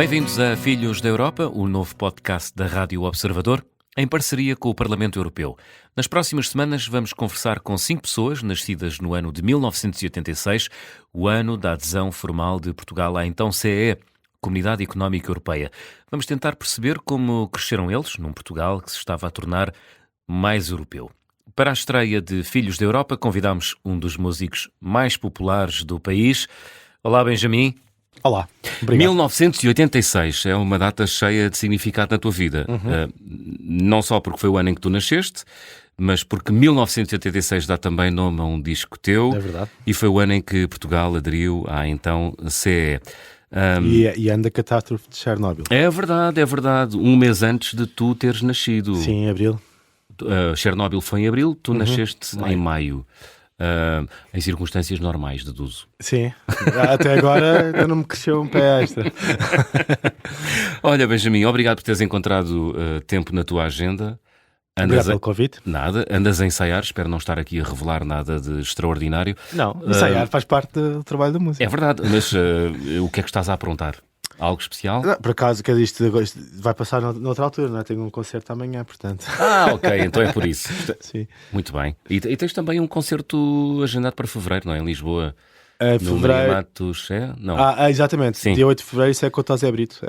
Bem-vindos a Filhos da Europa, o novo podcast da Rádio Observador, em parceria com o Parlamento Europeu. Nas próximas semanas vamos conversar com 5 pessoas nascidas no ano de 1986, o ano da adesão formal de Portugal à então CEE, Comunidade Económica Europeia. Vamos tentar perceber como cresceram eles num Portugal que se estava a tornar mais europeu. Para a estreia de Filhos da Europa, convidámos um dos músicos mais populares do país. Olá, Benjamin. Olá, obrigado. 1986 é uma data cheia de significado na tua vida. Não só porque foi o ano em que tu nasceste, mas porque 1986 dá também nome a um disco teu. É verdade. E foi o ano em que Portugal aderiu à então CEE. E ano da catástrofe de Chernobyl. É verdade. Um mês antes de tu teres nascido. Sim, em abril. Chernobyl foi em abril, tu nasceste em maio. Em circunstâncias normais, deduzo. Sim, até agora ainda não me cresceu um pé extra. Olha, Benjamin, obrigado por teres encontrado tempo na tua agenda. Obrigado pelo convite. Nada, andas a ensaiar, espero não estar aqui a revelar nada de extraordinário. Não, ensaiar faz parte do trabalho da música. É verdade, mas o que é que estás a aprontar? Algo especial? Não, por acaso, que isto vai passar noutra altura, não é? Tenho um concerto amanhã, portanto. Ok, então é por isso. Sim. Muito bem. E tens também um concerto agendado para fevereiro, não é? Em Lisboa. No Fevereiro. Maria Matos, é? Não. Exatamente. Sim. Dia 8 de fevereiro, isso é com o Tosé Brito.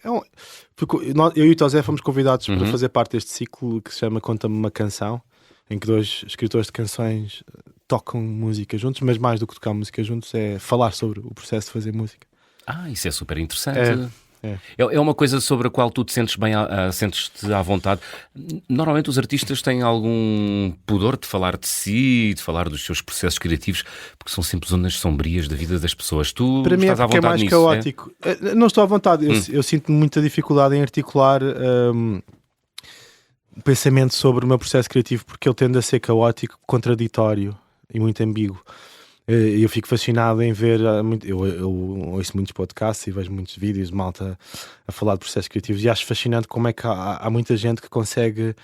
Eu e o Tosé fomos convidados para fazer parte deste ciclo que se chama Conta-me uma Canção, em que 2 escritores de canções tocam música juntos, mas mais do que tocar música juntos é falar sobre o processo de fazer música. Isso é super interessante. É. É uma coisa sobre a qual tu te sentes bem, sentes-te à vontade. Normalmente os artistas têm algum pudor de falar de si, de falar dos seus processos criativos, porque são sempre zonas sombrias da vida das pessoas. Tu Para mim estás à é vontade mais nisso, caótico. Não estou à vontade. Eu sinto muita dificuldade em articular o pensamento sobre o meu processo criativo, porque ele tende a ser caótico, contraditório e muito ambíguo. Eu fico fascinado em ver, eu ouço muitos podcasts e vejo muitos vídeos de malta a falar de processos criativos e acho fascinante como é que há muita gente que consegue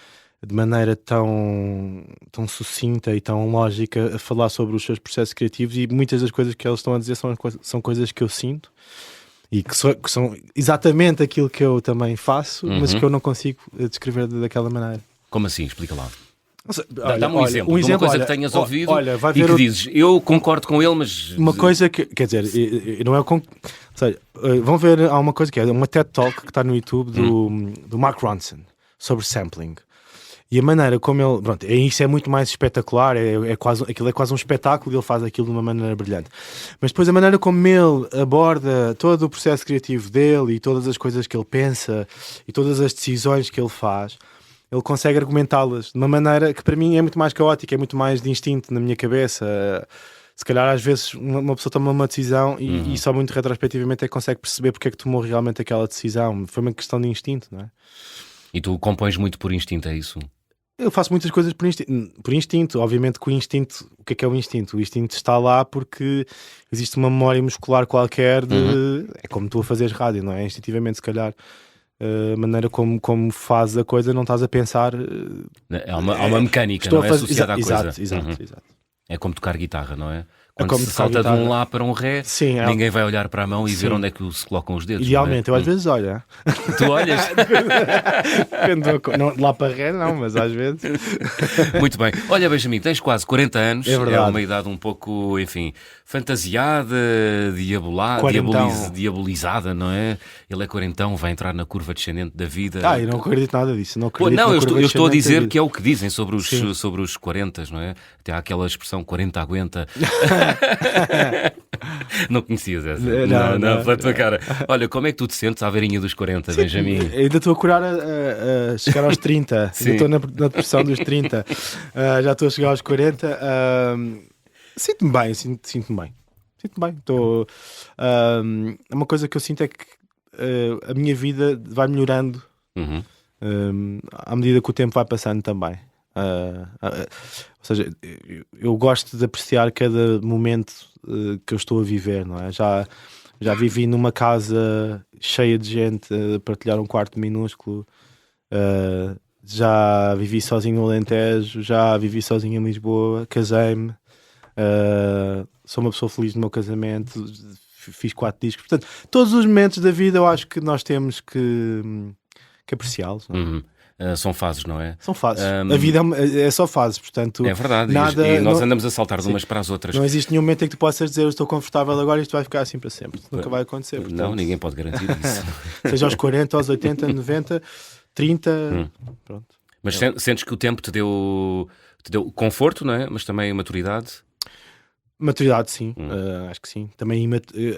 de maneira tão sucinta e tão lógica a falar sobre os seus processos criativos, e muitas das coisas que eles estão a dizer são coisas que eu sinto e que são exatamente aquilo que eu também faço, mas que eu não consigo descrever daquela maneira. Como assim? Explica lá. Dá-me um exemplo de uma coisa que tenhas ouvido e que dizes, eu concordo com ele, mas... Uma coisa que, quer dizer, não é o... Ou seja, vão ver, há uma coisa que é uma TED Talk que está no YouTube do Mark Ronson, sobre sampling. E a maneira como ele... Pronto, isso é muito mais espetacular, aquilo é quase um espetáculo e ele faz aquilo de uma maneira brilhante. Mas depois a maneira como ele aborda todo o processo criativo dele e todas as coisas que ele pensa e todas as decisões que ele faz... Ele consegue argumentá-las de uma maneira que para mim é muito mais caótica, é muito mais de instinto na minha cabeça. Se calhar às vezes uma pessoa toma uma decisão e só muito retrospectivamente é que consegue perceber porque é que tomou realmente aquela decisão. Foi uma questão de instinto, não é? E tu compões muito por instinto, é isso? Eu faço muitas coisas por instinto. Obviamente que o instinto... O que é o instinto? O instinto está lá porque existe uma memória muscular qualquer de... É como tu a fazeres rádio, não é? Instintivamente, se calhar... A maneira como fazes a coisa, não estás a pensar. Há uma mecânica, não é? Associada à coisa. Exato. É como tocar guitarra, não é? Quando se salta de um lá para um ré, ninguém vai olhar para a mão e ver onde é que se colocam os dedos. Idealmente, eu às vezes olho. Tu olhas? Não, lá para ré não, mas às vezes. Muito bem. Olha, Benjamin, tens quase 40 anos. É verdade. É uma idade um pouco, enfim, fantasiada, diabolizada, não é? Ele é quarentão, vai entrar na curva descendente da vida. Eu não acredito nada disso. Eu estou a dizer que é o que dizem sobre os 40, não é? Até há aquela expressão 40 aguenta. Não conhecias essa? Não, pela tua cara. Olha, como é que tu te sentes à beirinha dos 40, Benjamin? Ainda estou a curar a chegar aos 30. Ainda estou na depressão dos 30. Já estou a chegar aos 40. Sinto-me bem, sinto-me bem. Estou... uma coisa que eu sinto é que a minha vida vai melhorando à medida que o tempo vai passando também. Ou seja, eu gosto de apreciar cada momento que eu estou a viver, não é? Já vivi numa casa cheia de gente a partilhar um quarto minúsculo, já vivi sozinho no Alentejo, já vivi sozinho em Lisboa, casei-me, sou uma pessoa feliz no meu casamento, fiz 4 discos. Portanto, todos os momentos da vida eu acho que nós temos que apreciá-los. São fases, não é? São fases. A vida é só fases, portanto... É verdade, nada, e nós não, andamos a saltar de umas para as outras. Não existe nenhum momento em que tu possas dizer eu estou confortável agora e isto vai ficar assim para sempre. Nunca vai acontecer. Portanto, não, ninguém pode garantir isso. Seja aos 40, aos 80, 90, 30... Pronto. Mas sentes que o tempo te deu conforto, não é? Mas também maturidade? Maturidade, sim. Acho que sim. Também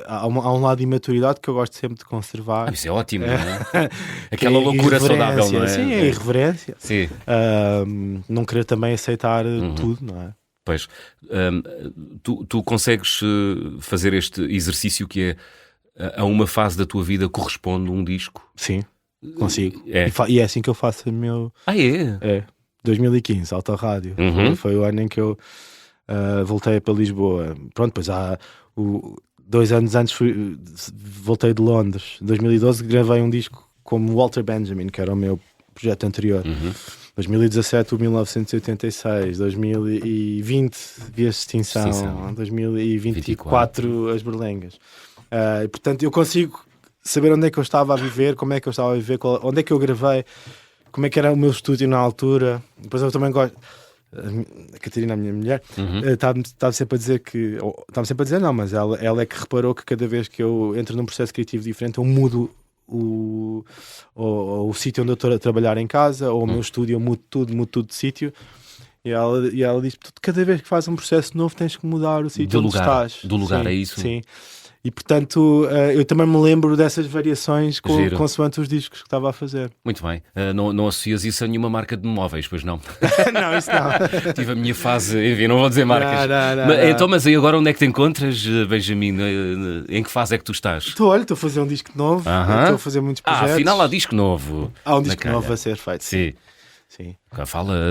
há um lado de imaturidade que eu gosto sempre de conservar. Isso é ótimo, não é? Aquela loucura saudável, não é? Sim, é irreverência. Sim. Não querer também aceitar tudo, não é? Pois. Tu consegues fazer este exercício que é a uma fase da tua vida corresponde um disco? Sim, consigo. E é assim que eu faço o meu... É. 2015, Autorádio. Foi o ano em que eu voltei para Lisboa. Pronto, depois há 2 anos antes voltei de Londres. Em 2012 gravei um disco como Walter Benjamin, que era o meu projeto anterior. 2017 o 1986, 2020 Via Extinção, 2024 As Berlengas. E, portanto eu consigo saber onde é que eu estava a viver, como é que eu estava a viver, onde é que eu gravei, como é que era o meu estúdio na altura. Depois eu também gosto... A Catarina, a minha mulher, estava sempre a dizer que... Estava sempre a dizer não, mas ela é que reparou que cada vez que eu entro num processo criativo diferente eu mudo o sítio onde eu estou a trabalhar em casa, ou o meu estúdio, eu mudo tudo de sítio. E ela diz, cada vez que fazes um processo novo tens que mudar o sítio onde estás. Do lugar, sim, é isso? Sim. E portanto, eu também me lembro dessas variações consoante os discos que estava a fazer. Muito bem. Não associas isso a nenhuma marca de móveis, pois não? Não, isso não. Tive a minha fase, enfim, não vou dizer marcas. Não. Então, mas aí agora onde é que te encontras, Benjamin? Em que fase é que tu estás? Estou a fazer um disco novo. Estou a fazer muitos projetos. Afinal há disco novo. Há um disco novo a ser feito. Sim.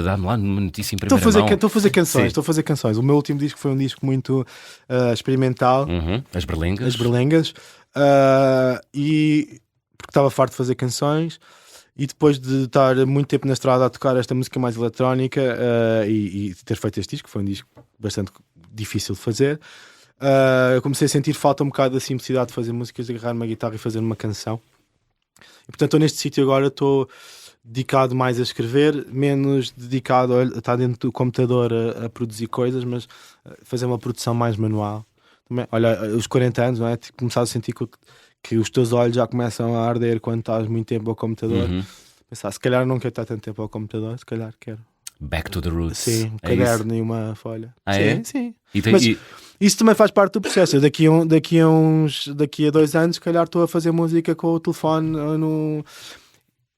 Dá-me lá uma notícia em Estou a fazer canções. Sim. Estou a fazer canções. O meu último disco foi um disco muito experimental. As Berlengas. E porque estava farto de fazer canções. E depois de estar muito tempo na estrada a tocar esta música mais eletrónica e ter feito este disco, foi um disco bastante difícil de fazer, eu comecei a sentir falta um bocado da simplicidade de fazer músicas, de agarrar uma guitarra e fazer uma canção. E portanto estou neste sítio agora, estou dedicado mais a escrever, menos dedicado a estar dentro do computador a produzir coisas, mas fazer uma produção mais manual. Também, olha, os 40 anos, não é? Começar a sentir que os teus olhos já começam a arder quando estás muito tempo ao computador. Pensar, se calhar não quero estar tanto tempo ao computador, se calhar quero. Back to the roots. Sim, um caderno e uma folha. Sim. Mas isso também faz parte do processo. Eu daqui a 2 anos, se calhar estou a fazer música com o telefone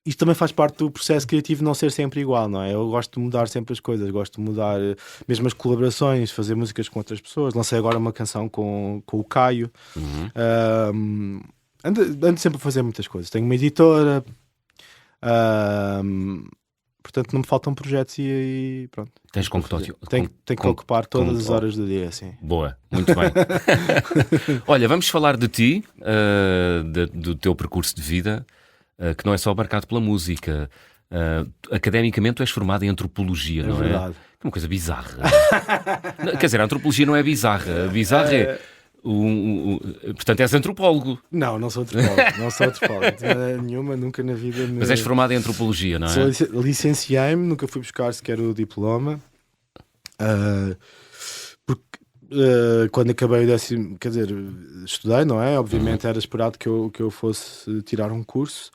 Isto também faz parte do processo criativo não ser sempre igual, não é? Eu gosto de mudar sempre as coisas, gosto de mudar mesmo as colaborações, fazer músicas com outras pessoas. Lancei agora uma canção com o Caio. Ando sempre a fazer muitas coisas. Tenho uma editora, portanto não me faltam projetos e pronto. Tens tenho que ocupar todas as horas do dia, assim. Boa, muito bem. Olha, vamos falar de ti, do teu percurso de vida. Que não é só marcado pela música. Academicamente tu és formado em antropologia, não é? Verdade. É uma coisa bizarra. Quer dizer, a antropologia não é bizarra. A bizarra é... Portanto, és antropólogo. Não sou antropólogo. Não sou antropólogo. Nenhuma, nunca na vida. Mas és formado em antropologia, não é? Licenciei-me, nunca fui buscar sequer o diploma. Porque quando acabei o 10º, quer dizer, estudei, não é? Obviamente era esperado que eu fosse tirar um curso.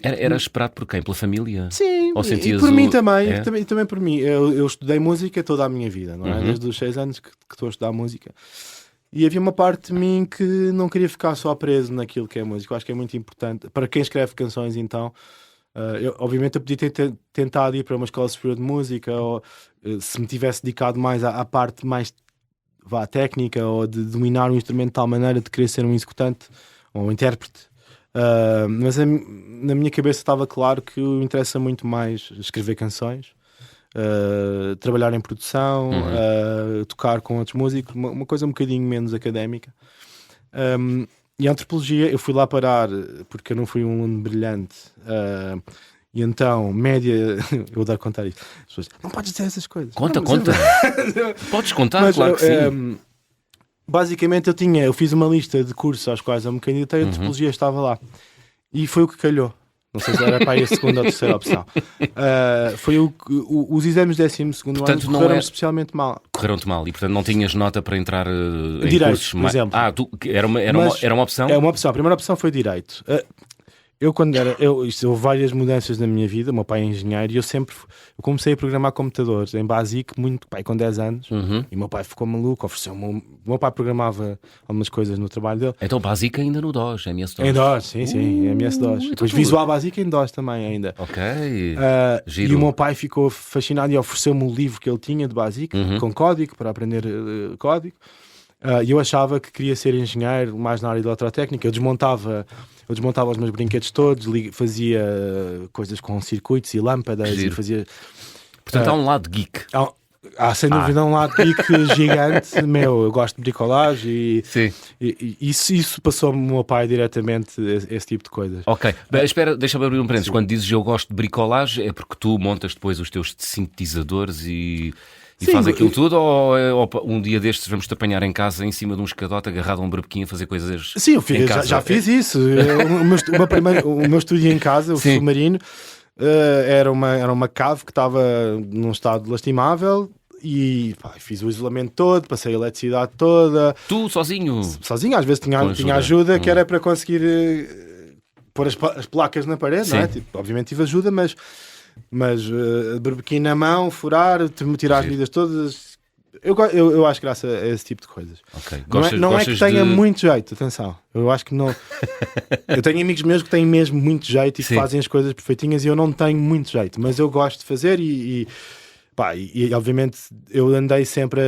Era esperado por quem? Pela família? Sim, e por mim também, também por mim. Eu estudei música toda a minha vida, não é? Desde os 6 anos que estou a estudar música. E havia uma parte de mim que não queria ficar só preso naquilo que é música. Eu acho que é muito importante. Para quem escreve canções, então, obviamente eu podia ter tentado ir para uma escola superior de música, ou se me tivesse dedicado mais à parte mais técnica, ou de dominar um instrumento de tal maneira de querer ser um executante ou um intérprete. Mas na minha cabeça estava claro que me interessa muito mais escrever canções, trabalhar em produção, tocar com outros músicos, uma coisa um bocadinho menos académica. E a antropologia, eu fui lá parar porque eu não fui um aluno brilhante, e então, média, eu vou dar a contar isto. As pessoas, não podes dizer essas coisas. Conta. Podes contar, mas, claro que sim. basicamente eu fiz uma lista de cursos aos quais eu me candidatei, a topologia estava lá. E foi o que calhou. Não sei se era para aí a segunda ou terceira opção. Foi os exames de 12º ano correram especialmente mal. Correram-te mal e, portanto, não tinhas nota para entrar em Direito, cursos por exemplo. Era uma opção? É uma opção. A primeira opção foi Direito. Eu houve várias mudanças na minha vida. O meu pai é engenheiro e eu comecei a programar computadores em Basic, com 10 anos. E o meu pai ficou maluco, o meu pai programava algumas coisas no trabalho dele. Então Basic ainda no DOS, MS-DOS. Em DOS, sim, MS-DOS. Depois Visual Basic em DOS também ainda. Ok, e o meu pai ficou fascinado e ofereceu-me o livro que ele tinha de Basic, com código, para aprender código. E eu achava que queria ser engenheiro, mais na área de eletrotécnica. Eu desmontava os meus brinquedos todos, fazia coisas com circuitos e lâmpadas. E fazia... Portanto, há um lado geek. Sem dúvida um lado geek gigante. Eu gosto de bricolagem e isso passou-me o meu pai diretamente, esse tipo de coisas. Ok, espera, deixa-me abrir um parênteses. Quando dizes eu gosto de bricolagem, é porque tu montas depois os teus sintetizadores e faz aquilo tudo, ou um dia destes vamos-te apanhar em casa em cima de um escadote agarrado a um berbequim a fazer coisas? Sim, já fiz isso. O meu estúdio em casa, o submarino, era uma cave que estava num estado lastimável e fiz o isolamento todo, passei a eletricidade toda. Tu sozinho? Sozinho, às vezes tinha ajuda que era para conseguir pôr as placas na parede, não é? Obviamente tive ajuda, mas berbequim na mão, furar, tirar as medidas todas. Eu acho graça a esse tipo de coisas. Okay. Não é que tenha muito jeito, atenção. Eu acho que não. Eu tenho amigos meus que têm mesmo muito jeito e que fazem as coisas perfeitinhas e eu não tenho muito jeito, mas eu gosto de fazer e obviamente eu andei sempre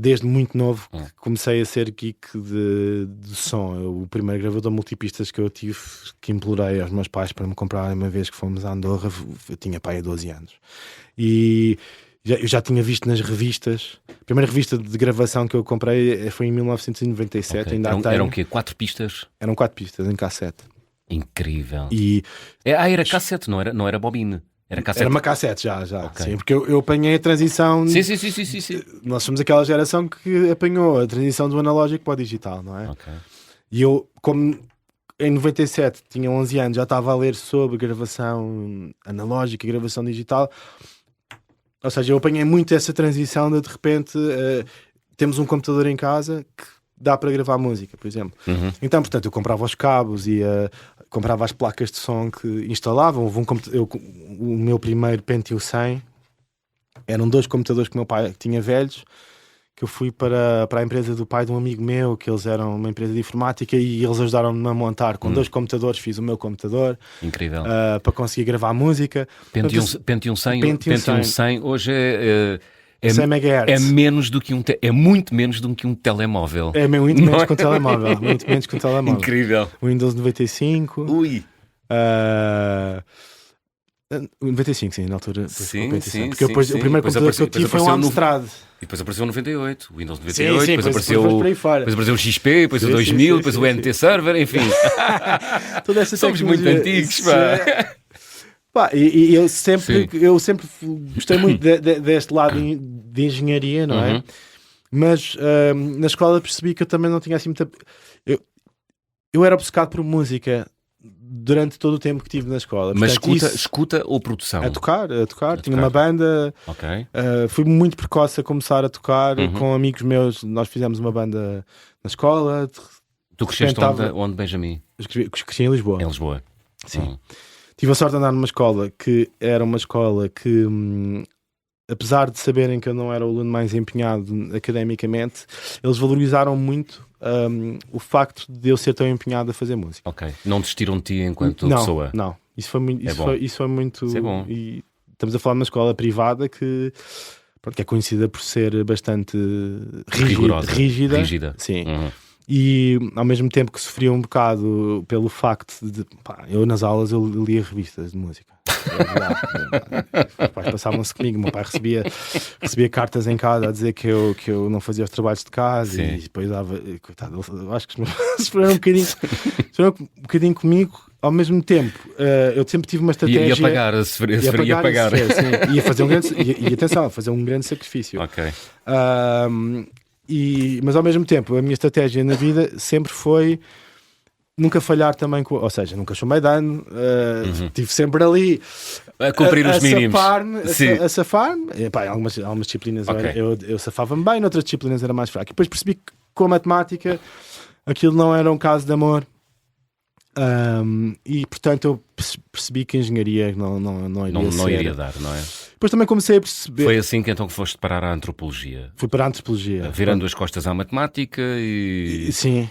desde muito novo que comecei a ser geek de som. O primeiro gravador multipistas que eu tive, que implorei aos meus pais para me comprarem uma vez que fomos a Andorra, eu tinha pai há 12 anos. E eu já tinha visto nas revistas. A primeira revista de gravação que eu comprei foi em 1997. Okay. Eram o quê? 4 pistas? Eram 4 pistas em cassete. Incrível. Era cassete, não era bobine. Era uma cassete já. Okay. Sim, porque eu apanhei a transição. Sim. Nós somos aquela geração que apanhou a transição do analógico para o digital, não é? Okay. E eu, como em 97 tinha 11 anos, já estava a ler sobre gravação analógica e gravação digital. Ou seja, eu apanhei muito essa transição de repente temos um computador em casa que dá para gravar música, por exemplo. Então, portanto, eu comprava os cabos e comprava as placas de som que instalavam. O meu primeiro Pentium 100 eram 2 computadores que o meu pai tinha velhos, que eu fui para a empresa do pai de um amigo meu, que eles eram uma empresa de informática e eles ajudaram-me a montar. Com 2 computadores fiz o meu computador. Incrível. Para conseguir gravar música. Pentium 100 hoje é 100 MHz. É menos do que é muito menos do que um telemóvel. É muito menos que um telemóvel. Muito menos que um telemóvel. Incrível. Windows 95. Ui. 95, sim, na altura. Sim. Porque depois, o primeiro computador que eu tive foi um Amstrad. E depois apareceu o 98, o Windows 98, sim, depois apareceu o XP, depois o 2000, depois o NT Server, enfim. Toda essa Somos muito antigos, pá. E eu sempre gostei muito deste lado de engenharia, não é? Mas na escola percebi que eu também não tinha assim muita... Eu era obcecado por música durante todo o tempo que estive na escola. Mas escuta ou produção? A tocar. Tinha uma banda. Okay. Fui muito precoce a começar a tocar com amigos meus. Nós fizemos uma banda na escola. Tu cresceste onde, Benjamin? Cresci em Lisboa. Em Lisboa. Sim. Tive a sorte de andar numa escola que era uma escola que, apesar de saberem que eu não era o aluno mais empenhado academicamente, eles valorizaram muito o facto de eu ser tão empenhado a fazer música. Ok. Não desistiram de ti enquanto pessoa? Não. Isso foi muito... Isso foi muito... Isso é bom. E estamos a falar de uma escola privada que é conhecida por ser bastante rígida. Sim. E ao mesmo tempo que sofria um bocado pelo facto de... eu nas aulas eu lia revistas de música. Os pais passavam-se comigo. Meu pai recebia cartas em casa a dizer que eu não fazia os trabalhos de casa. Sim. E depois dava... Coitado, acho que sofreram um bocadinho comigo. Ao mesmo tempo, eu sempre tive uma estratégia... Ia pagar. Ia fazer um grande... E atenção, fazer um grande sacrifício. Ok. Mas ao mesmo tempo, a minha estratégia na vida sempre foi nunca falhar também, ou seja, nunca chumei de ano, estive sempre ali a cumprir os mínimos. A safar-me. Em algumas disciplinas Ok. eu safava-me bem, noutras disciplinas era mais fraco. E depois percebi que com a matemática aquilo não era um caso de amor. E portanto eu percebi que a engenharia não iria dar, não é? Depois também comecei a perceber. Foi assim que então que foste parar à antropologia. Fui para a antropologia. Virando as costas à matemática e... Sim.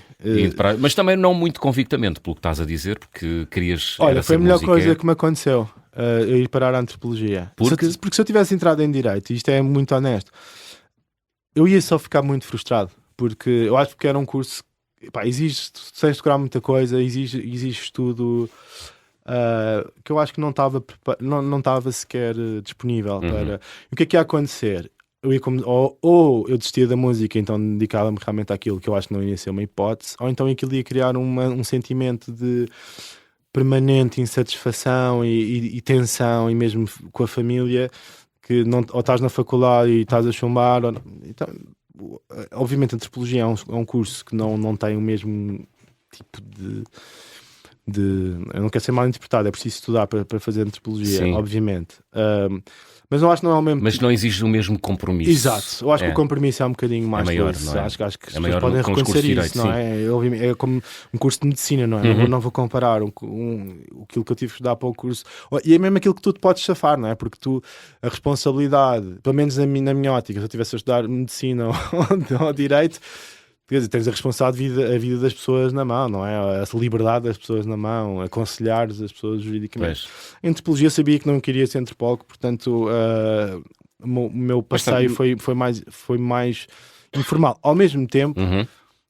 Mas também não muito convictamente, pelo que estás a dizer, porque querias... Olha, foi a melhor coisa que me aconteceu, eu ir parar à antropologia. Porque se eu tivesse entrado em direito, e isto é muito honesto, eu ia só ficar muito frustrado. Porque eu acho que era um curso... exige, tens de decorar muita coisa, exige estudo... que eu acho que não estava sequer disponível para... O que é que ia acontecer? Ou eu desistia da música, então dedicava-me realmente àquilo que eu acho que não ia ser uma hipótese, ou então aquilo ia criar um sentimento de permanente insatisfação e tensão, e mesmo com a família, que não, ou estás na faculdade e estás a chumbar, então, obviamente a antropologia é um curso que não tem o mesmo tipo de eu não quero ser mal interpretado, é preciso estudar para fazer antropologia. Sim. Obviamente, mas não acho que não é o mesmo. Mas não exige o mesmo compromisso. Exato, eu acho que o compromisso é um bocadinho mais maior, doce. não é? Acho que as pessoas podem reconhecer isso, direito, não é? É como um curso de medicina, não é? Não vou comparar aquilo que eu tive que estudar para o curso, e é mesmo aquilo que tu te podes chafar, não é? Porque a responsabilidade, pelo menos na minha ótica, se eu estivesse a estudar medicina ou direito, quer dizer, tens a responsabilidade a vida das pessoas na mão, não é? A liberdade das pessoas na mão, aconselhar as pessoas juridicamente. Em antropologia sabia que não queria ser antropólogo, portanto o meu passeio foi mais informal. Ao mesmo tempo,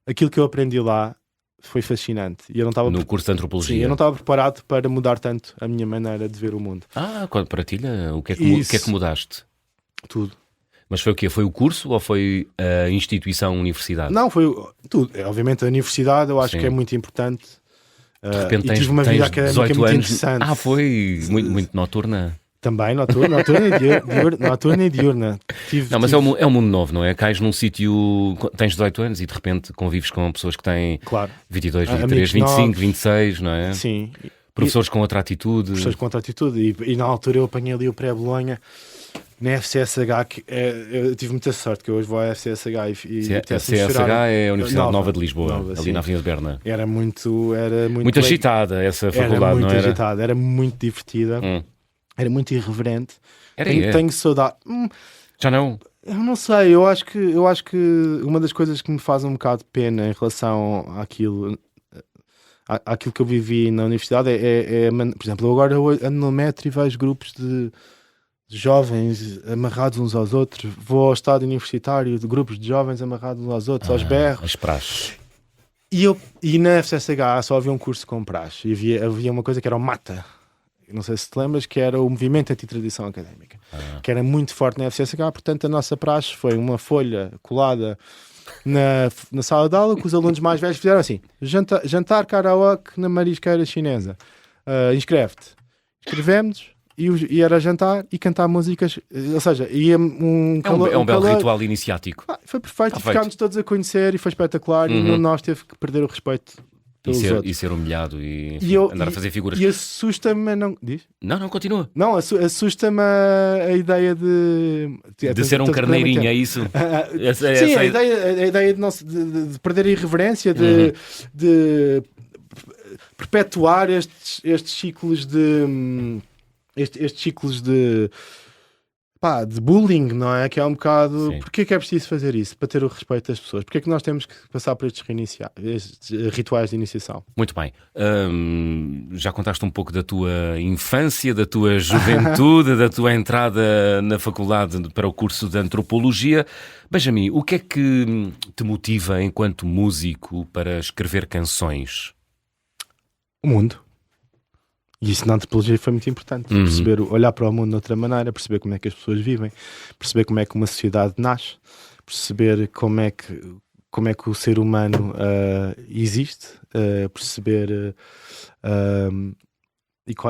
aquilo que eu aprendi lá foi fascinante. E eu não estava no curso de antropologia. Sim, eu não estava preparado para mudar tanto a minha maneira de ver o mundo. Partilha, o que é que mudaste? Tudo. Mas foi o quê? Foi o curso ou foi a instituição, a universidade? Não, foi tudo. Obviamente a universidade eu acho que é muito importante. De repente tive uma vida académica muito interessante. Foi muito noturna? Também, noturna e diurna. Mas é um mundo novo, não é? Cais num sítio, tens 18 anos e de repente convives com pessoas que têm 22, 23, 25, novos. 26, não é? Sim. Professores com outra atitude. E na altura eu apanhei ali o pré-Bolonha. Na FCSH, eu tive muita sorte que hoje vou à FCSH e a FCSH é a Universidade Nova de Lisboa, ali na Avenida de Berna. Era muito agitada essa faculdade, não era? Muito agitada, era muito divertida, era muito irreverente. Tenho saudade. Já não? Eu não sei, eu acho que uma das coisas que me faz um bocado de pena em relação àquilo que eu vivi na universidade por exemplo, eu agora ando no metro e vejo grupos de jovens amarrados uns aos outros, vou ao estádio universitário de grupos de jovens amarrados uns aos outros, aos berros. As praxes. E na FCSH só havia um curso com praxe, e havia uma coisa que era o MATA, não sei se te lembras, que era o Movimento Antitradição Académica, que era muito forte na FCSH. Portanto a nossa praxe foi uma folha colada na sala de aula, que os alunos mais velhos fizeram assim: jantar karaoke na marisqueira chinesa, inscreve-te. Inscrevemos-nos. E era jantar e cantar músicas, ou seja, ia um belo ritual iniciático. Foi perfeito, ficámos todos a conhecer e foi espetacular. E nós teve que perder o respeito pelos outros. E ser humilhado e andar a fazer figuras. E assusta-me, não diz? Não, continua. Não, assusta-me a ideia de ser um carneirinho, é isso? Sim, a ideia de perder a irreverência, de perpetuar estes ciclos de... Estes ciclos de bullying, não é? Que é um bocado... Porquê é preciso fazer isso? Para ter o respeito das pessoas. Porquê é que nós temos que passar por estes rituais de iniciação? Muito bem. Já contaste um pouco da tua infância, da tua juventude, da tua entrada na faculdade para o curso de Antropologia. Benjamin, o que é que te motiva enquanto músico para escrever canções? O mundo. E isso na antropologia foi muito importante. Perceber, olhar para o mundo de outra maneira, perceber como é que as pessoas vivem, perceber como é que uma sociedade nasce, perceber como é que o ser humano existe, perceber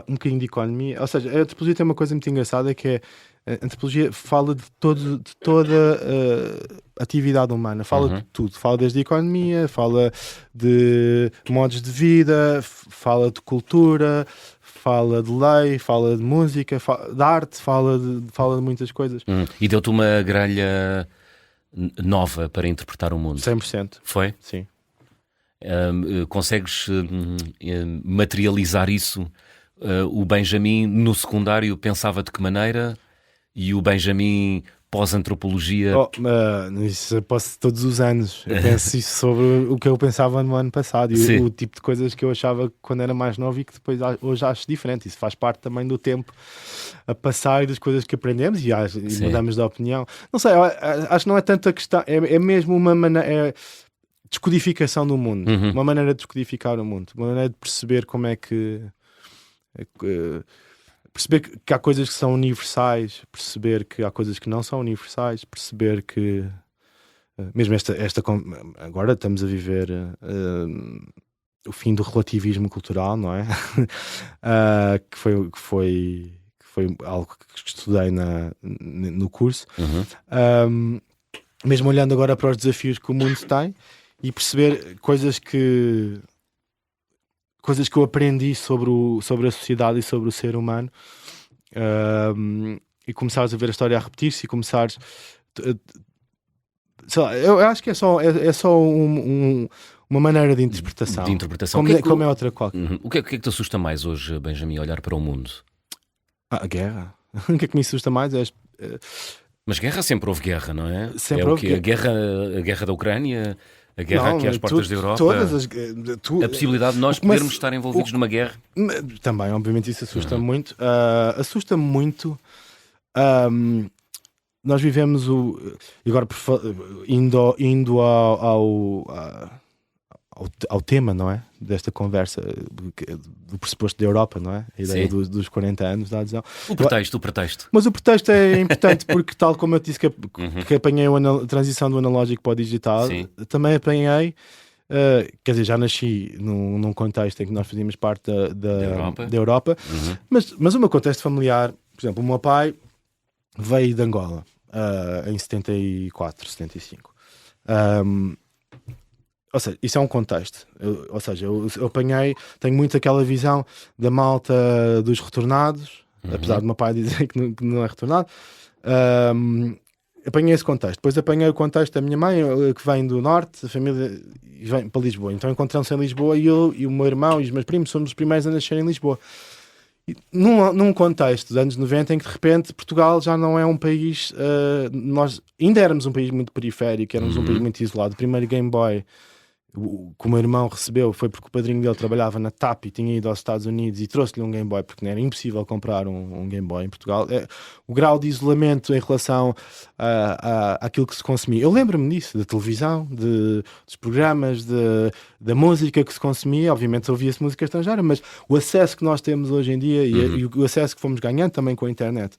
um bocadinho de economia. Ou seja, a antropologia tem uma coisa muito engraçada, que é a antropologia fala de toda a atividade humana, fala de tudo, fala desde a economia, fala de modos de vida, fala de cultura, fala de lei, fala de música, de arte, fala de muitas coisas. E deu-te uma grelha nova para interpretar o mundo. 100%. Foi? Sim. Consegues materializar isso? O Benjamin no secundário pensava de que maneira? E o Benjamin pós-antropologia? Isso eu posso todos os anos. Eu penso isso sobre o que eu pensava no ano passado e o tipo de coisas que eu achava quando era mais novo e que depois hoje acho diferente. Isso faz parte também do tempo a passar e das coisas que aprendemos e mudamos de opinião. Não sei, acho que não é tanto a questão, é mesmo uma maneira... descodificação do mundo, uma maneira de descodificar o mundo, uma maneira de perceber como é que perceber que há coisas que são universais, perceber que há coisas que não são universais, perceber que mesmo agora estamos a viver o fim do relativismo cultural, não é? que foi algo que estudei no curso. Mesmo olhando agora para os desafios que o mundo tem e perceber coisas que eu aprendi sobre a sociedade e sobre o ser humano, e começares a ver a história a repetir-se e começares, sei lá, eu acho que é só uma maneira de interpretação. Como é outra qualquer. O que é que te assusta mais hoje, Benjamin, olhar para o mundo? A guerra. O que é que me assusta mais é... Mas guerra sempre houve guerra, não é? Sempre houve a guerra da Ucrânia, a guerra aqui às portas da Europa, a possibilidade de nós podermos estar envolvidos numa guerra. Também, obviamente, isso assusta muito. Assusta-me muito. Nós vivemos agora indo ao tema, não é? Desta conversa, do pressuposto da Europa, não é? A ideia dos 40 anos da adesão. O pretexto. Mas o pretexto é importante porque, tal como eu disse que apanhei a transição do analógico para o digital, também apanhei, quer dizer, já nasci num contexto em que nós fazíamos parte da Europa, mas o meu contexto familiar, por exemplo, o meu pai veio de Angola em 74, 75. Ou seja, isso é um contexto. Eu apanhei, tenho muito aquela visão da malta dos retornados, apesar do meu pai dizer que não é retornado. Apanhei esse contexto. Depois apanhei o contexto da minha mãe, que vem do norte, a família vem para Lisboa. Então encontramos-se em Lisboa e eu e o meu irmão e os meus primos somos os primeiros a nascer em Lisboa. E num contexto dos anos 90 em que de repente Portugal já não é um país, nós ainda éramos um país muito periférico, éramos um país muito isolado. O primeiro Game Boy que o meu irmão recebeu foi porque o padrinho dele trabalhava na TAP e tinha ido aos Estados Unidos e trouxe-lhe um Game Boy, porque era impossível comprar um Game Boy em Portugal. O grau de isolamento em relação àquilo que se consumia. Eu lembro-me disso, da televisão, dos programas, da música que se consumia. Obviamente ouvia-se música estrangeira, mas o acesso que nós temos hoje em dia e o acesso que fomos ganhando também com a internet.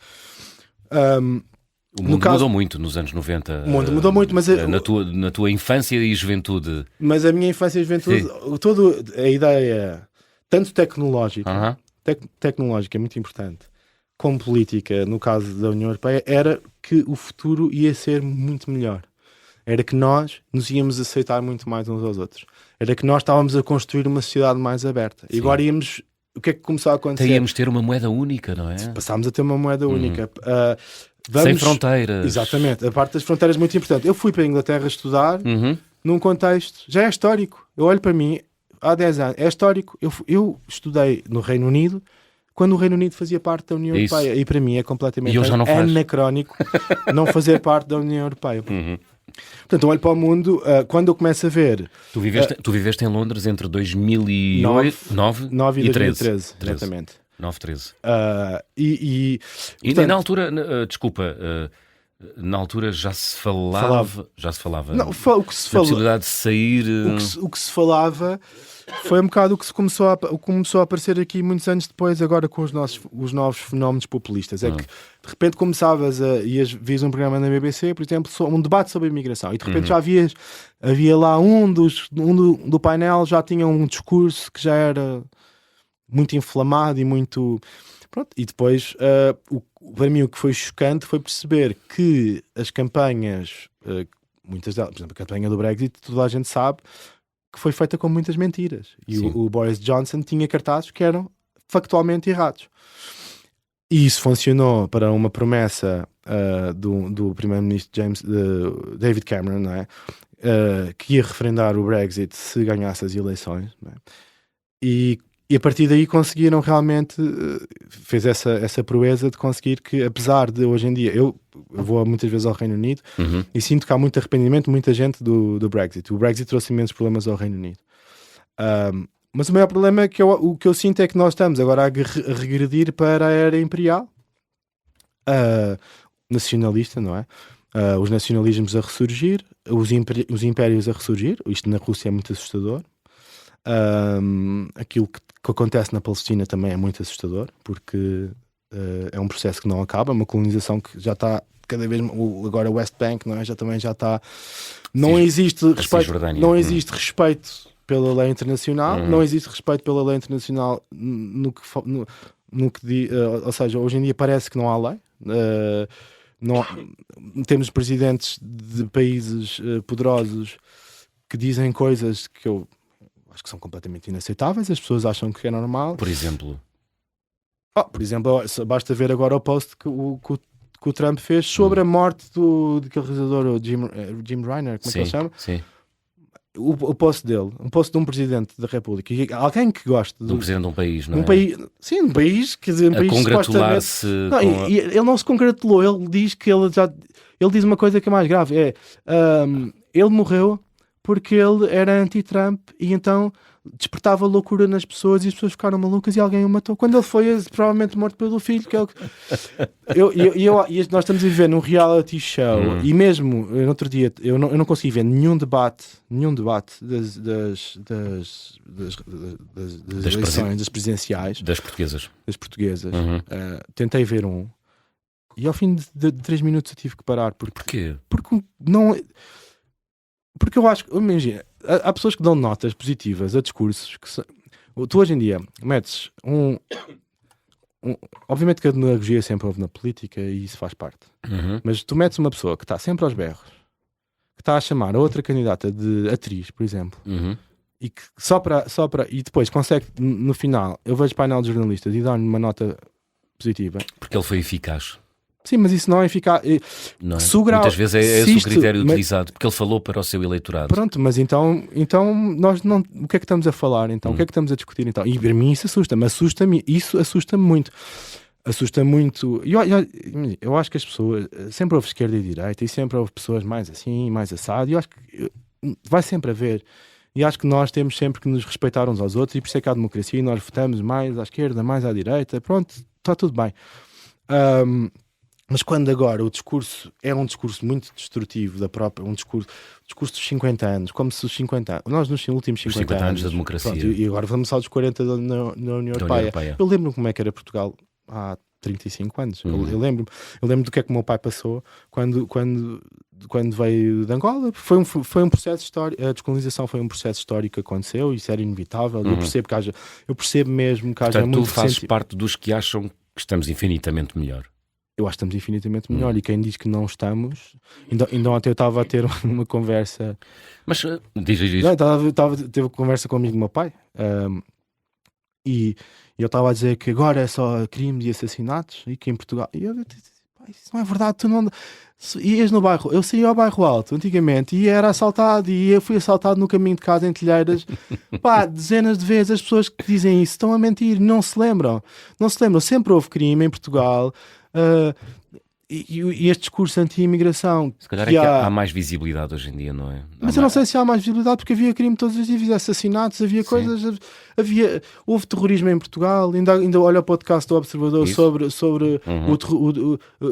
O mundo mudou muito nos anos 90. O mundo mudou muito, mas... Na tua infância e juventude. Mas a minha infância e juventude, toda a ideia, tanto tecnológica, tecnológica é muito importante, como política, no caso da União Europeia, era que o futuro ia ser muito melhor. Era que nós nos íamos aceitar muito mais uns aos outros. Era que nós estávamos a construir uma sociedade mais aberta. E agora íamos... O que é que começou a acontecer? Íamos ter uma moeda única, não é? Passámos a ter uma moeda única. Sem fronteiras. Exatamente, a parte das fronteiras é muito importante. Eu fui para a Inglaterra estudar num contexto, já é histórico. Eu olho para mim, há 10 anos, é histórico. Eu estudei no Reino Unido quando o Reino Unido fazia parte da União Europeia. E para mim é completamente anacrónico não fazer parte da União Europeia. Portanto, eu olho para o mundo, quando eu começo a ver... Tu viveste em Londres entre 2009 e 2013. Exatamente. 9-13. E na altura, desculpa, na altura já se falava. Não, o que se falava, possibilidade de sair. O que se falava foi um bocado o que começou a aparecer aqui muitos anos depois, agora com os novos fenómenos populistas. É que de repente começavas vias um programa na BBC, por exemplo, um debate sobre a imigração, e de repente já havia lá um do painel, já tinha um discurso que já era muito inflamado e muito... Pronto. E depois, para mim, o que foi chocante foi perceber que as campanhas, muitas delas, por exemplo, a campanha do Brexit, toda a gente sabe que foi feita com muitas mentiras. E o Boris Johnson tinha cartazes que eram factualmente errados. E isso funcionou para uma promessa do primeiro-ministro David Cameron, não é? Que ia referendar o Brexit se ganhasse as eleições, não é? E a partir daí conseguiram realmente, fez essa proeza de conseguir que, apesar de hoje em dia, eu vou muitas vezes ao Reino Unido e sinto que há muito arrependimento, muita gente do Brexit. O Brexit trouxe imensos problemas ao Reino Unido. Mas o maior problema é que o que eu sinto é que nós estamos agora a regredir para a era imperial, nacionalista, não é? Os nacionalismos a ressurgir, os impérios a ressurgir. Isto na Rússia é muito assustador. Aquilo que acontece na Palestina também é muito assustador, porque é um processo que não acaba, uma colonização que já está cada vez, agora o West Bank, não é? Também já está, não existe respeito, não existe respeito pela lei internacional, não existe respeito pela lei internacional no que ou seja, hoje em dia parece que não há lei. Temos presidentes de países poderosos que dizem coisas que eu acho que são completamente inaceitáveis. As pessoas acham que é normal. Por exemplo, basta ver agora o post que o Trump fez sobre a morte daquele realizador, o Jim Reiner, como é que ele chama? Sim. O post dele, um post de um presidente da República, alguém que gosta de um presidente de um país, não é? Um país, quer dizer, um país congratular-se. E ele não se congratulou, ele diz que ele diz uma coisa que é mais grave: ele morreu porque ele era anti-Trump e então despertava loucura nas pessoas e as pessoas ficaram malucas e alguém o matou. Quando ele foi provavelmente morto pelo filho, que é o que... nós estamos a viver num reality show e mesmo no outro dia eu não consegui ver nenhum debate das eleições, das presidenciais, das portuguesas. Tentei ver um e ao fim de 3 minutos eu tive que parar. Porquê? Porque eu acho que, imagina, há pessoas que dão notas positivas a discursos que tu hoje em dia metes obviamente que a demagogia sempre houve na política e isso faz parte, mas tu metes uma pessoa que está sempre aos berros, que está a chamar a outra candidata de atriz, por exemplo, e que só para e depois consegue no final, eu vejo painel de jornalistas e dá-lhe uma nota positiva porque ele foi eficaz. Sim, mas isso não é eficaz. Não é? Muitas vezes é esse o critério utilizado, porque ele falou para o seu eleitorado. Pronto, mas então nós não. O que é que estamos a falar então? O que é que estamos a discutir então? E para mim isso assusta-me. Isso assusta-me muito. Assusta muito. Eu acho que as pessoas. Sempre houve esquerda e direita e sempre houve pessoas mais assim, mais assado. E eu acho que vai sempre haver. E acho que nós temos sempre que nos respeitar uns aos outros e por isso é que há democracia e nós votamos mais à esquerda, mais à direita. Pronto, está tudo bem. Mas quando agora o discurso é um discurso muito destrutivo da própria, um discurso dos 50 anos, como se os 50 anos, nós nos últimos 50 anos da democracia, pronto, e agora vamos só dos 40 na União Europeia. Eu lembro-me como é que era Portugal há 35 anos. Eu lembro do que é que o meu pai passou quando veio de Angola. Foi um processo histórico, a descolonização foi um processo histórico que aconteceu e isso era inevitável. Eu percebo mesmo que haja muito. Tu fazes parte dos que acham que estamos infinitamente melhor. Eu acho que estamos infinitamente melhor e quem diz que não estamos, ainda ontem eu estava a ter uma conversa. Mas diz. Teve uma conversa com um amigo do meu pai e eu estava a dizer que agora é só crimes e assassinatos e que em Portugal. E eu disse, isso não é verdade, tu não. Ias no bairro, eu saía ao bairro Alto antigamente e era assaltado e eu fui assaltado no caminho de casa em Telheiras. Dezenas de vezes as pessoas que dizem isso estão a mentir, não se lembram, sempre houve crime em Portugal. E este discurso anti-imigração. Se calhar é que há mais visibilidade hoje em dia, não é? Mas eu não sei se há mais visibilidade porque havia crime todos os dias, havia assassinatos, havia coisas, houve terrorismo em Portugal. Ainda olha o podcast do Observador sobre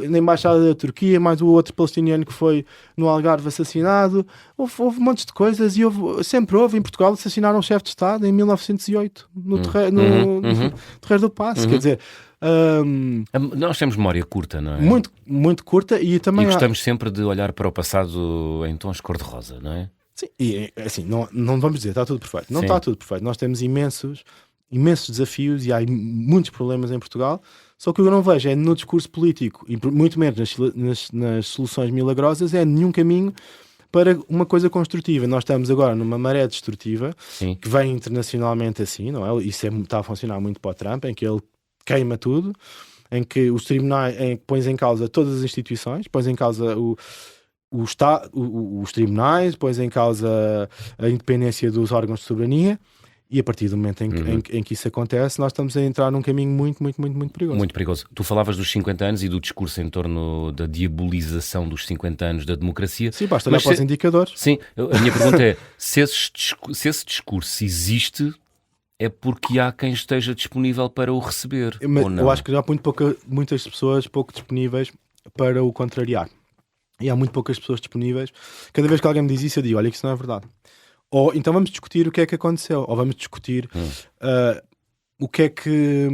na embaixada da Turquia, mais o outro palestiniano que foi no Algarve assassinado. Houve montes de coisas e sempre houve em Portugal. Assassinaram um chefe de Estado em 1908 no Terreiro do Paço. Quer dizer, nós temos memória curta, não é? Muito, muito curta e também gostamos sempre de olhar para o passado em tons cor-de-rosa, não é? Sim, e assim, não vamos dizer está tudo perfeito. Não está tudo perfeito. Nós temos imensos imensos desafios e há muitos problemas em Portugal. Só que o que eu não vejo é no discurso político e muito menos nas soluções milagrosas, é nenhum caminho para uma coisa construtiva. Nós estamos agora numa maré destrutiva, Sim. que vem internacionalmente assim, não é? Isso está a funcionar muito para o Trump, em que ele queima tudo, em que os tribunais, pões em causa todas as instituições, pões em causa o Estado, os tribunais, pões em causa a independência dos órgãos de soberania. E a partir do momento em que isso acontece, nós estamos a entrar num caminho muito perigoso. Muito perigoso. Tu falavas dos 50 anos e do discurso em torno da diabolização dos 50 anos da democracia. Sim, basta olhar para os indicadores. Sim, a minha pergunta é, se esse discurso existe, é porque há quem esteja disponível para o receber, ou não? Eu acho que há muitas pessoas pouco disponíveis para o contrariar. E há muito poucas pessoas disponíveis. Cada vez que alguém me diz isso, eu digo, olha, que isso não é verdade. Ou então vamos discutir o que é que aconteceu, ou vamos discutir o que é que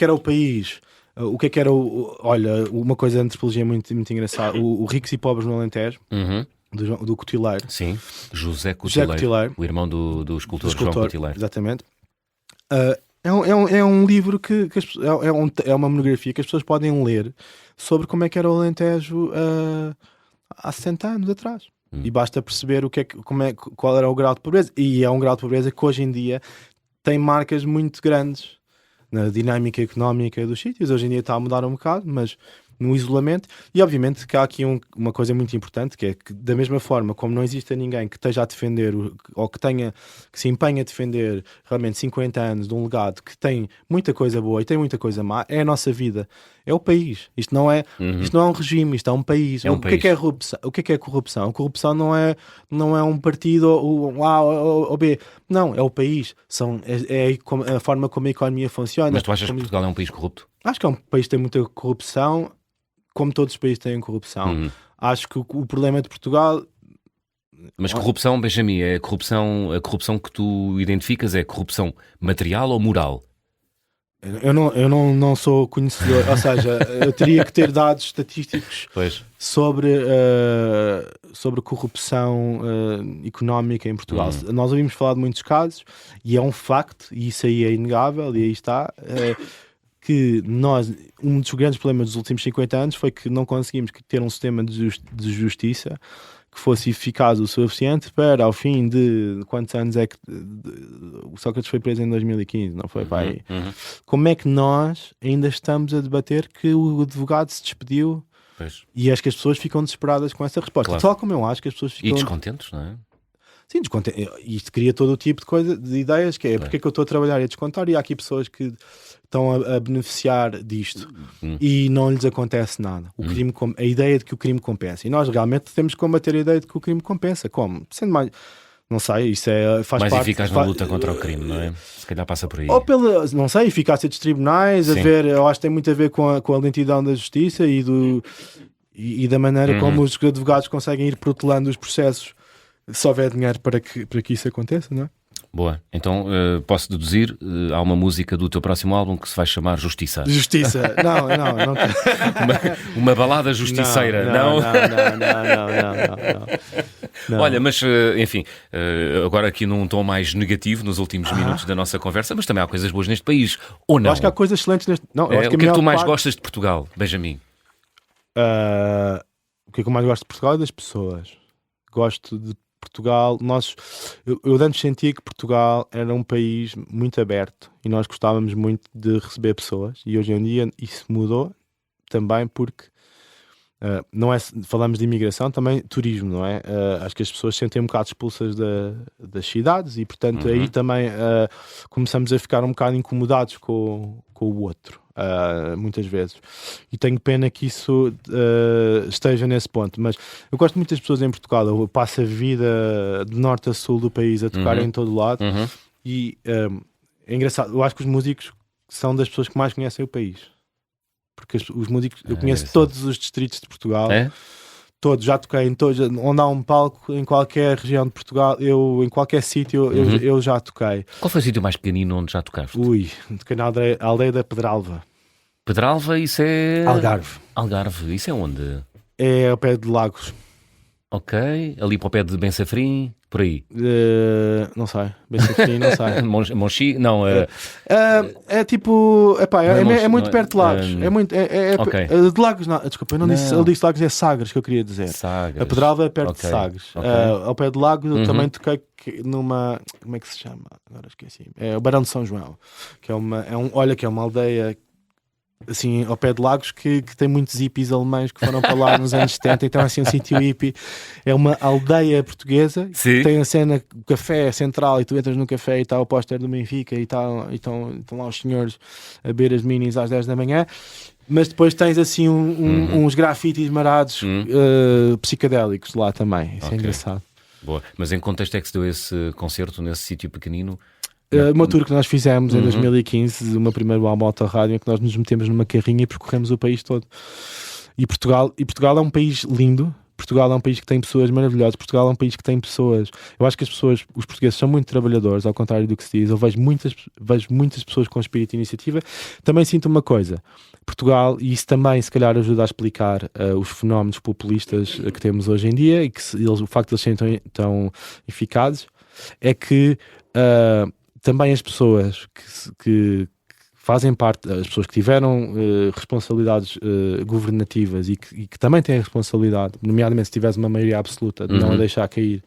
era o país, o que é que era olha, uma coisa de antropologia muito engraçada, o Ricos e Pobres no Alentejo, do Cotileiro. Sim, José Cotileiro, o irmão do escultor João Cotileiro. Exatamente. É um livro que é uma monografia que as pessoas podem ler sobre como é que era o Alentejo há 60 anos atrás. E basta perceber qual era o grau de pobreza. E é um grau de pobreza que hoje em dia tem marcas muito grandes na dinâmica económica dos sítios. Hoje em dia está a mudar um bocado, mas no isolamento. E obviamente que há aqui uma coisa muito importante, que é que da mesma forma como não existe ninguém que esteja a defender ou que se empenhe a defender realmente 50 anos de um legado que tem muita coisa boa e tem muita coisa má, é a nossa vida, é o país. Isto não é um regime, isto é um país. É um país. O que é corrupção? A corrupção não é um partido ou A ou B. Não, é o país. É a forma como a economia funciona. Mas tu achas que Portugal é um país corrupto? Acho que é um país que tem muita corrupção, como todos os países têm corrupção. Acho que o problema de Portugal... Mas corrupção, Benjamin, a corrupção que tu identificas é corrupção material ou moral? Eu não sou conhecedor, ou seja, eu teria que ter dados estatísticos sobre corrupção económica em Portugal. Nós ouvimos falar de muitos casos e é um facto, e isso aí é inegável, e aí está... que um dos grandes problemas dos últimos 50 anos foi que não conseguimos ter um sistema de justiça que fosse eficaz o suficiente para, ao fim de quantos anos é que o Sócrates foi preso em 2015, não foi, pai? Como é que nós ainda estamos a debater que o advogado se despediu? Pois. E acho que as pessoas ficam desesperadas com essa resposta. Claro. Tal como eu acho que as pessoas ficam... E descontentes, não é? Sim, isto cria todo o tipo de ideias, que é porque é que eu estou a trabalhar e a descontar, e há aqui pessoas que estão a beneficiar disto e não lhes acontece nada. A ideia de que o crime compensa. E nós realmente temos que combater a ideia de que o crime compensa. Como? Sendo mais... Não sei, isso faz mais parte... eficaz na luta contra o crime, não é? Se calhar passa por aí. Ou pela, não sei, eficácia dos tribunais, eu acho que tem muito a ver com a lentidão da justiça e da maneira como os advogados conseguem ir protelando os processos se houver dinheiro para que isso aconteça, não é? Boa. Então posso deduzir, há uma música do teu próximo álbum que se vai chamar Justiça. Justiça. Não. uma balada justiceira. Não. Olha, mas enfim, agora aqui num tom mais negativo nos últimos minutos da nossa conversa, mas também há coisas boas neste país, ou não? Eu acho que há coisas excelentes neste... Não, eu acho o que é que tu mais gostas de Portugal, Benjamin? O que é que eu mais gosto de Portugal é das pessoas. Gosto de Portugal, eu antes sentia que Portugal era um país muito aberto e nós gostávamos muito de receber pessoas, e hoje em dia isso mudou também porque não é, falamos de imigração, também turismo, não é? Acho que as pessoas se sentem um bocado expulsas das cidades e portanto aí também começamos a ficar um bocado incomodados com o outro. Muitas vezes, e tenho pena que isso esteja nesse ponto, mas eu gosto muito das pessoas em Portugal. Eu passo a vida de norte a sul do país a tocar em todo lado e é engraçado, eu acho que os músicos são das pessoas que mais conhecem o país, porque os músicos, eu conheço todos os distritos de Portugal. Todos, já toquei em todos, onde há um palco, em qualquer região de Portugal, em qualquer sítio, eu já toquei. Qual foi o sítio mais pequenino onde já tocaste? Toquei na aldeia da Pedralva. Pedralva, isso é... Algarve. Algarve, isso é onde? É ao pé de Lagos. Ok, ali para o pé de Ben Safrim, por aí. Não sei, bem assim, não sei. Monchi? Não, É tipo, epá, Não é Monchi, é muito não é- perto de Lagos. É muito, Ok. de Lagos, não, desculpa, eu não disse, Não. ele disse Lagos, é Sagres que eu queria dizer. Sagres. A Pedralva é perto Ok, de Sagres. ok. Ao pé de Lagos eu Uhum. também toquei numa, como é que se chama? Agora esqueci. É o Barão de São João, que é uma aldeia assim ao pé de Lagos que tem muitos hippies alemães que foram para lá nos anos 70, então assim um sítio hippie. É uma aldeia portuguesa Sim. que tem a cena, o café central, e tu entras no café e está o póster do Benfica e estão lá os senhores a beber as minis às 10 da manhã, mas depois tens assim uns grafites marados psicadélicos lá também. Isso Ok. é engraçado. Boa. Mas em que contexto é que se deu esse concerto nesse sítio pequenino? Uma tour que nós fizemos em 2015, uma primeira álbum auto-rádio, em que nós nos metemos numa carrinha e percorremos o país todo. E Portugal é um país lindo. Portugal é um país que tem pessoas maravilhosas. Portugal é um país que tem pessoas. Eu acho que os portugueses são muito trabalhadores, ao contrário do que se diz. Eu vejo muitas pessoas com espírito de iniciativa. Também sinto uma coisa. Portugal, e isso também se calhar ajuda a explicar os fenómenos populistas que temos hoje em dia e que o facto de eles serem tão eficazes, é que também as pessoas que fazem parte, as pessoas que tiveram responsabilidades governativas e que também têm a responsabilidade, nomeadamente se tiveres uma maioria absoluta, de não a deixar cair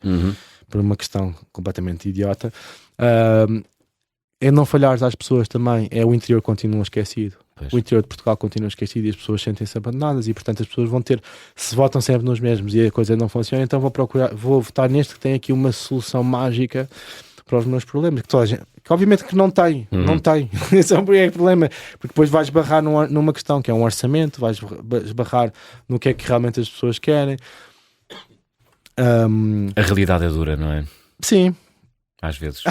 por uma questão completamente idiota, é não falhares às pessoas também, é o interior continua esquecido. Pois. O interior de Portugal continua esquecido e as pessoas sentem-se abandonadas e, portanto, as pessoas vão ter, se votam sempre nos mesmos e a coisa não funciona, então vou votar neste que tem aqui uma solução mágica para os meus problemas, que obviamente que não tem. Esse é o problema, porque depois vais barrar numa questão que é um orçamento, vais barrar no que é que realmente as pessoas querem. A realidade é dura, não é? Sim. Às vezes.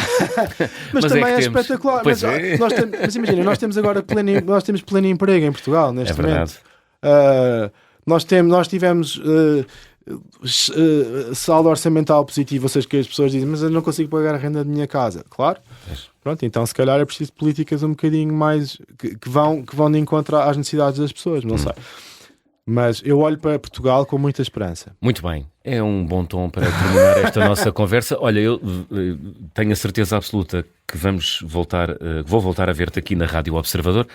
Mas também que é temos. espetacular. Pois Mas, é. mas imagina, nós temos agora pleno emprego em Portugal neste É verdade. momento. Nós tivemos saldo orçamental positivo, ou seja, que as pessoas dizem, mas eu não consigo pagar a renda da minha casa. Claro. Pronto, então se calhar é preciso políticas um bocadinho mais que vão de encontro às necessidades das pessoas, não sei. Mas eu olho para Portugal com muita esperança. Muito bem, é um bom tom para terminar esta nossa conversa. Olha, eu tenho a certeza absoluta que vou voltar a ver-te aqui na Rádio Observador.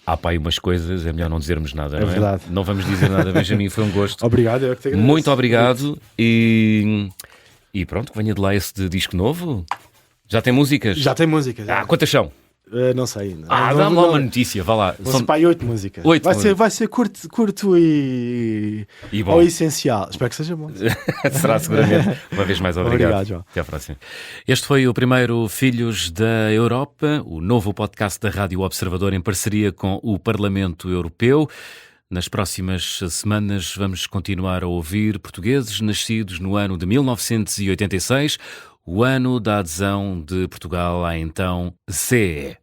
Há pá aí umas coisas, é melhor não dizermos nada, não é? Verdade. Não vamos dizer nada, Benjamin, foi um gosto. Obrigado, eu que te agradeço. Muito obrigado e pronto, que venha de lá esse de disco novo. Já tem músicas? Já tem música. Já. Quantas são? Não sei ainda. Dá-me lá uma notícia, vá lá. Vão ser para aí 8 músicas. Vai ser curto e bom. ou essencial. Espero que seja bom. Será seguramente. Uma vez mais, obrigado. Obrigado, João. Até à próxima. Este foi o primeiro Filhos da Europa, o novo podcast da Rádio Observador em parceria com o Parlamento Europeu. Nas próximas semanas vamos continuar a ouvir portugueses nascidos no ano de 1986, o ano da adesão de Portugal à então CE.